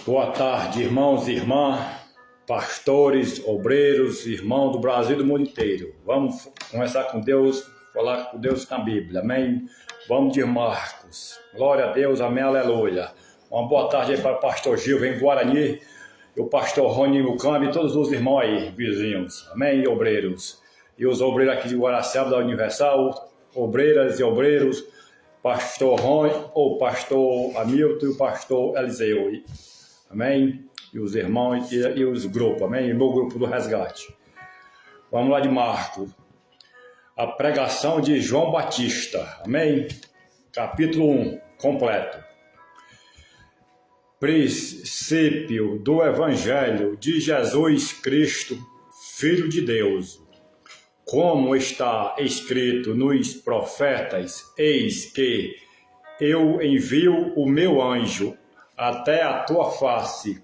Boa tarde, irmãos e irmãs, pastores, obreiros, irmãos do Brasil e do mundo inteiro. Vamos conversar com Deus, falar com Deus na Bíblia, amém? Vamos de Marcos. Glória a Deus, amém, aleluia. Uma boa tarde aí para o pastor Gil em Guarani, e o pastor Rony Mucambi e todos os irmãos aí, vizinhos, amém, e obreiros. E os obreiros aqui de Guaraciaba da Universal, obreiras e obreiros, pastor Rony, o pastor Hamilton e o pastor Eliseu. Amém? E os irmãos e os grupos, amém? E meu grupo do resgate. Vamos lá de Marcos. A pregação de João Batista, amém? Capítulo 1, completo. Princípio do Evangelho de Jesus Cristo, Filho de Deus. Como está escrito nos profetas, eis que eu envio o meu anjo até a tua face,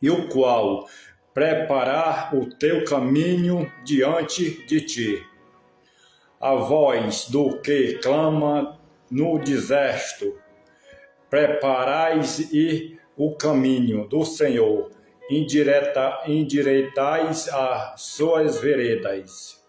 e o qual preparar o teu caminho diante de ti. A voz do que clama no deserto, preparais e o caminho do Senhor, endireitais as suas veredas.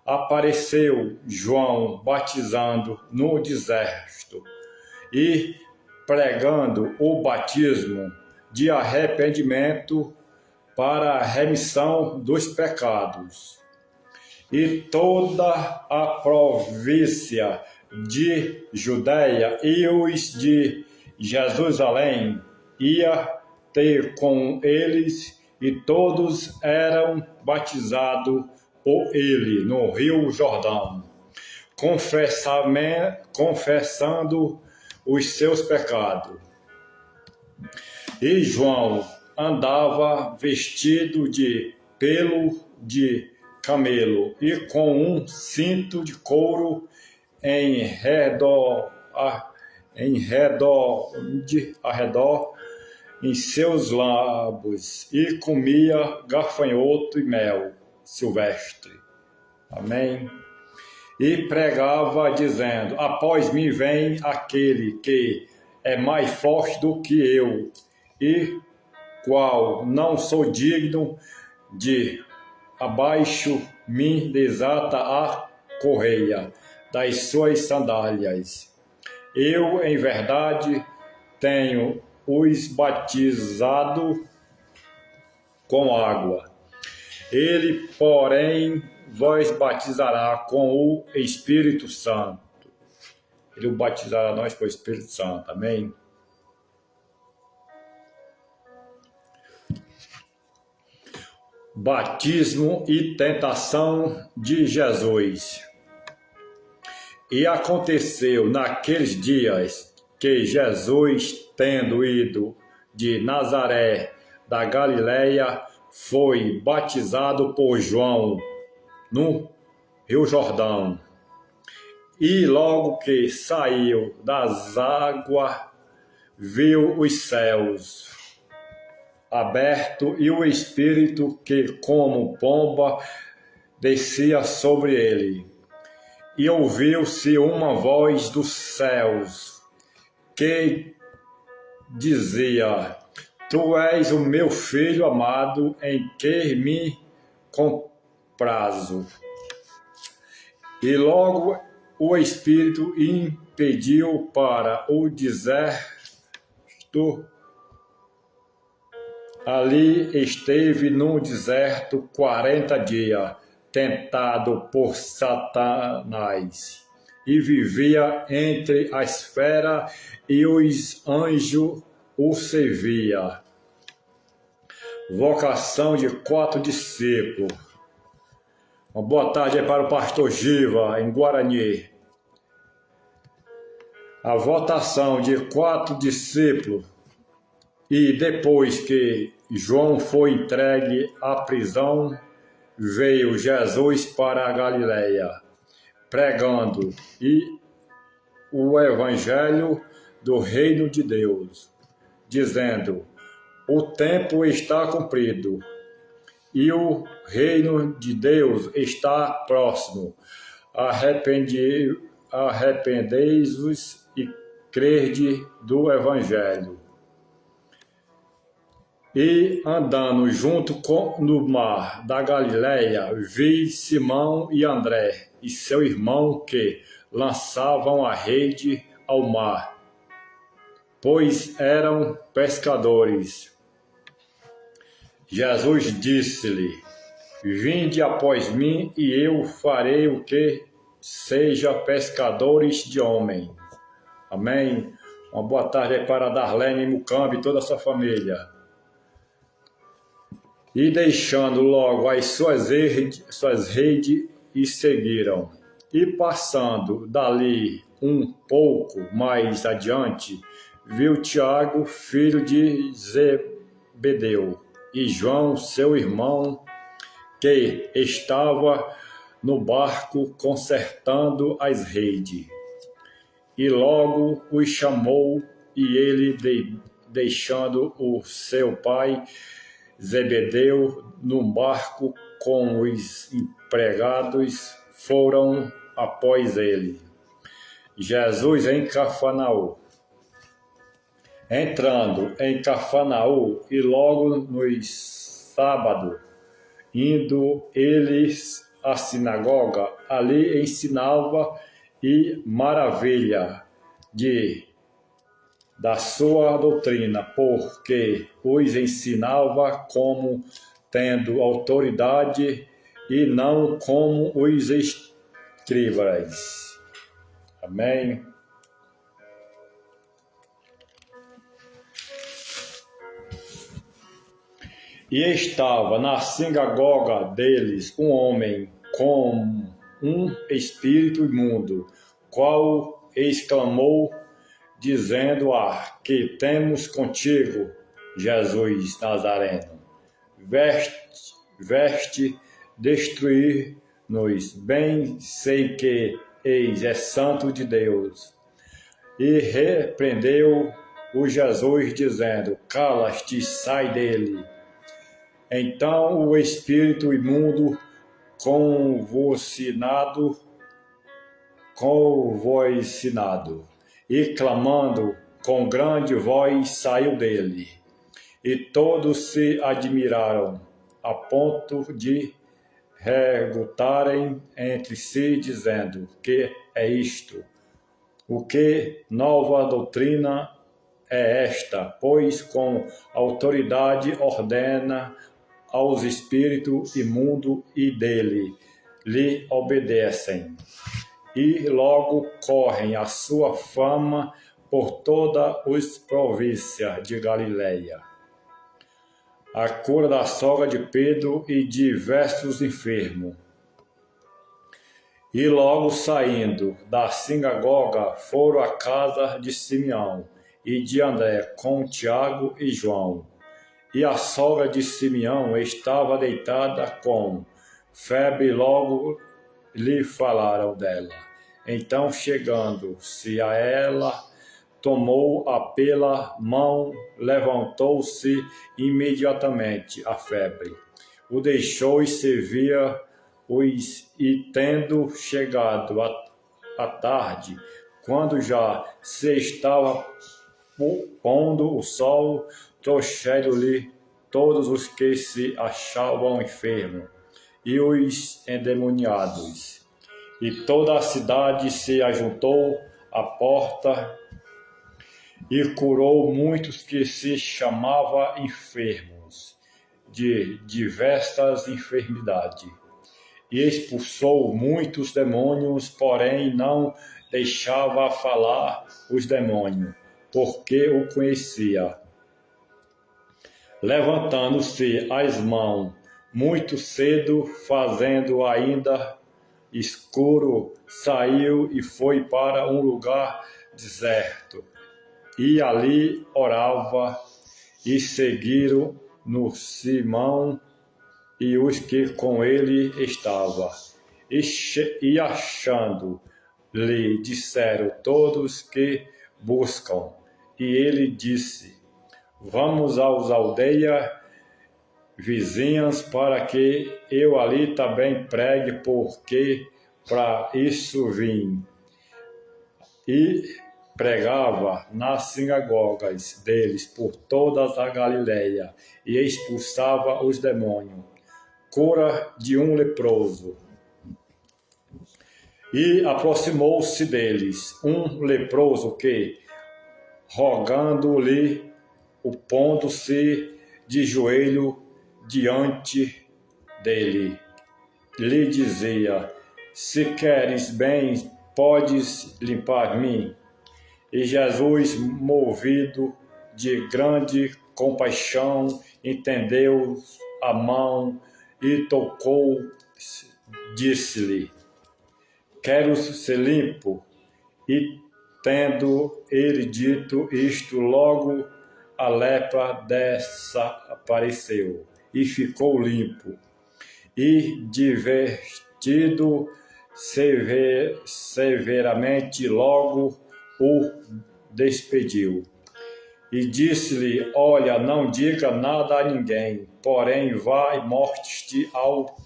Apareceu João batizando no deserto e pregando o batismo de arrependimento para a remissão dos pecados. E toda a província de Judeia e os de Jerusalém ia ter com eles, e todos eram batizados por ele no Rio Jordão, confessando os seus pecados. E João andava vestido de pelo de camelo e com um cinto de couro em redor em seus lábios, e comia gafanhoto e mel silvestre. Amém? E pregava dizendo: após mim vem aquele que é mais forte do que eu, e qual não sou digno de abaixo me desata a correia das suas sandálias. Eu, em verdade, tenho os batizado com água. Ele, porém, vos batizará com o Espírito Santo. Ele o batizará nós com o Espírito Santo. Amém? Batismo e tentação de Jesus. E aconteceu naqueles dias que Jesus, tendo ido de Nazaré da Galileia, foi batizado por João no Rio Jordão. E logo que saiu das águas, viu os céus abertos e o Espírito que, como pomba, descia sobre ele. E ouviu-se uma voz dos céus que dizia: Tu és o meu filho amado, em que me comprazo. E logo o Espírito impediu para o deserto. Ali esteve no deserto 40 dias, tentado por Satanás, e vivia entre as feras, e os anjos o serviam. Vocação de 4 discípulos. Uma boa tarde aí para o pastor Giva, em Guarani. A votação de 4 discípulos. E depois que João foi entregue à prisão, veio Jesus para a Galileia, pregando o evangelho do reino de Deus, dizendo: o tempo está cumprido e o reino de Deus está próximo. Arrependei-vos e crede do evangelho. E andando junto no mar da Galileia, vi Simão e André e seu irmão que lançavam a rede ao mar, pois eram pescadores. Jesus disse-lhe: Vinde após mim, e eu farei o que seja pescadores de homens. Amém. Uma boa tarde aí para Darlene Mucambi e toda a sua família. E deixando logo as suas redes, e seguiram. E passando dali um pouco mais adiante, viu Tiago, filho de Zebedeu, e João, seu irmão, que estava no barco consertando as redes. E logo os chamou, e ele, deixando o seu pai Zebedeu no barco com os empregados, foram após ele. Jesus em Cafarnaum. Entrando em Cafarnaum, e logo no sábado, indo eles à sinagoga, ali ensinava, e maravilha da sua doutrina, porque os ensinava como tendo autoridade e não como os escribas. Amém. E estava na sinagoga deles um homem com um espírito imundo, qual exclamou, dizendo: que temos contigo, Jesus Nazareno? Veste destruir-nos, bem sei que és santo de Deus. E repreendeu o Jesus, dizendo: cala-te, sai dele. Então o espírito imundo, convulsionado, e clamando com grande voz, saiu dele. E todos se admiraram, a ponto de perguntarem entre si, dizendo: que é isto? O que nova doutrina é esta? Pois com autoridade ordena aos espíritos imundos, e dele lhe obedecem. E logo correm a sua fama por toda as províncias de Galileia. A cura da sogra de Pedro e diversos enfermos. E logo saindo da sinagoga, foram à casa de Simeão e de André com Tiago e João. E a sogra de Simeão estava deitada com febre, logo lhe falaram dela. Então, chegando-se a ela, tomou-a pela mão, levantou-se imediatamente a febre. O deixou e servia-os, e tendo chegado a tarde, quando já se estava pondo o sol, trouxeram-lhe todos os que se achavam enfermos e os endemoniados. E toda a cidade se ajuntou à porta, e curou muitos que se chamavam enfermos de diversas enfermidades. E expulsou muitos demônios, porém não deixava falar os demônios, porque o conhecia. Levantando-se as mãos muito cedo, fazendo ainda escuro, saiu e foi para um lugar deserto. E ali orava, e seguiram no Simão e os que com ele estavam. E achando-lhe, disseram todos que buscam. E ele disse: vamos às aldeias vizinhas, para que eu ali também pregue, porque para isso vim. E pregava nas sinagogas deles por toda a Galileia e expulsava os demônios. Cura de um leproso. E aproximou-se deles um leproso que, rogando-lhe, pondo-se de joelho diante dele, lhe dizia: se queres bem, podes limpar-me. E Jesus, movido de grande compaixão, estendeu a mão e tocou, disse-lhe: quero ser limpo. E tendo ele dito isto, logo a lepra desapareceu e ficou limpo. E divertido severamente, logo o despediu. E disse-lhe: olha, não diga nada a ninguém, porém vá e mostre-te ao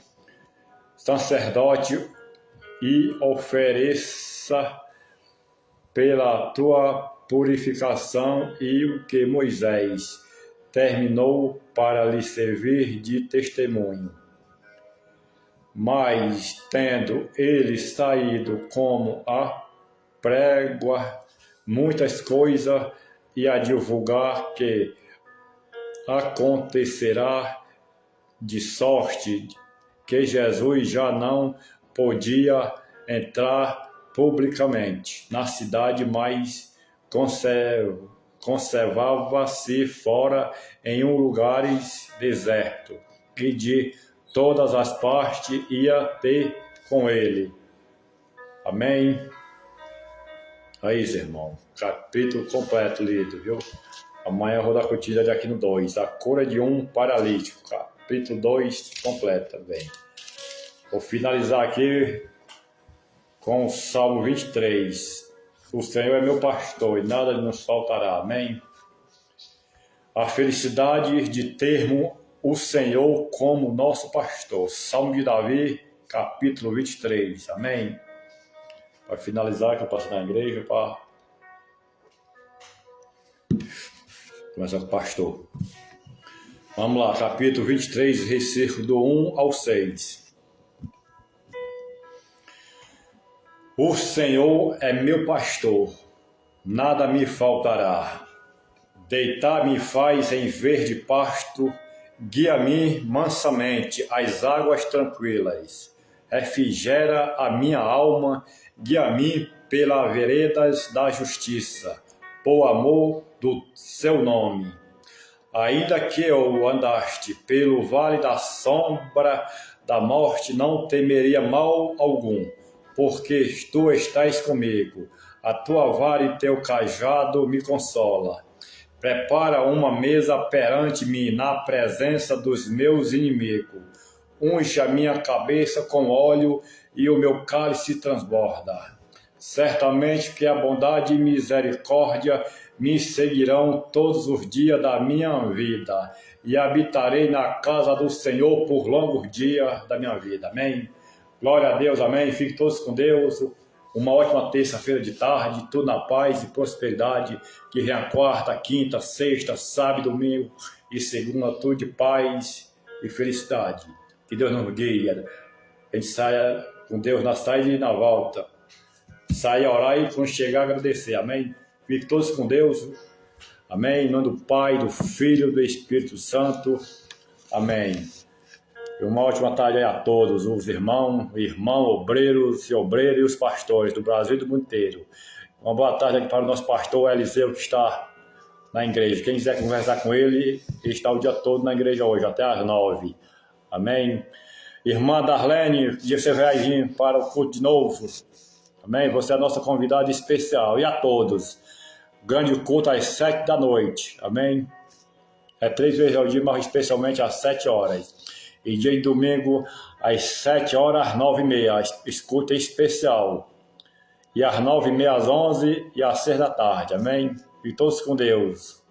sacerdote e ofereça pela tua purificação e o que Moisés terminou para lhe servir de testemunho. Mas, tendo ele saído como a pregar muitas coisas e a divulgar que acontecerá de sorte que Jesus já não podia entrar publicamente na cidade, mas conservava-se fora em um lugar deserto, e de todas as partes ia ter com ele. Amém? Aí, irmão, capítulo completo lido, viu? Amanhã eu vou dar continuidade aqui no 2, a cura de um paralítico, capítulo 2 completo também. Vou finalizar aqui com o Salmo 23. O Senhor é meu pastor e nada nos faltará. Amém? A felicidade de termos o Senhor como nosso pastor. Salmo de Davi, capítulo 23. Amém? Para finalizar, que eu passo na igreja para começar com o pastor. Vamos lá, capítulo 23, versículo do 1 ao 6. O Senhor é meu pastor, nada me faltará. Deitar-me faz em verde pasto, guia-me mansamente às águas tranquilas. Refrigera a minha alma, guia-me pelas veredas da justiça, por amor do seu nome. Ainda que eu andaste pelo vale da sombra da morte, não temeria mal algum, porque tu estás comigo, a tua vara e teu cajado me consola. Prepara uma mesa perante-me na presença dos meus inimigos. Unge a minha cabeça com óleo e o meu cálice transborda. Certamente que a bondade e misericórdia me seguirão todos os dias da minha vida, e habitarei na casa do Senhor por longos dias da minha vida. Amém? Glória a Deus, amém. Fiquem todos com Deus. Uma ótima terça-feira de tarde, tudo na paz e prosperidade. Que venha a quarta, quinta, sexta, sábado, domingo e segunda, tudo de paz e felicidade. Que Deus nos guie. A gente saia com Deus na saída e na volta. Sair a orar e quando chegar agradecer, amém. Fiquem todos com Deus. Amém. Em nome do Pai, do Filho e do Espírito Santo. Amém. E uma ótima tarde aí a todos, os irmãos, obreiros e os pastores do Brasil e do mundo inteiro. Uma boa tarde aqui para o nosso pastor Eliseu, que está na igreja. Quem quiser conversar com ele, ele está o dia todo na igreja hoje, até às 9. Amém? Irmã Darlene, dia você vai vir para o culto de novo. Amém? Você é a nossa convidada especial. E a todos. Grande culto às 7 da noite. Amém? É 3 vezes ao dia, mas especialmente às 7 horas. E dia de domingo, às 7 horas, às 9h30, escuta especial. E às 9h30, às 11 e às 6 da tarde. Amém? E todos com Deus.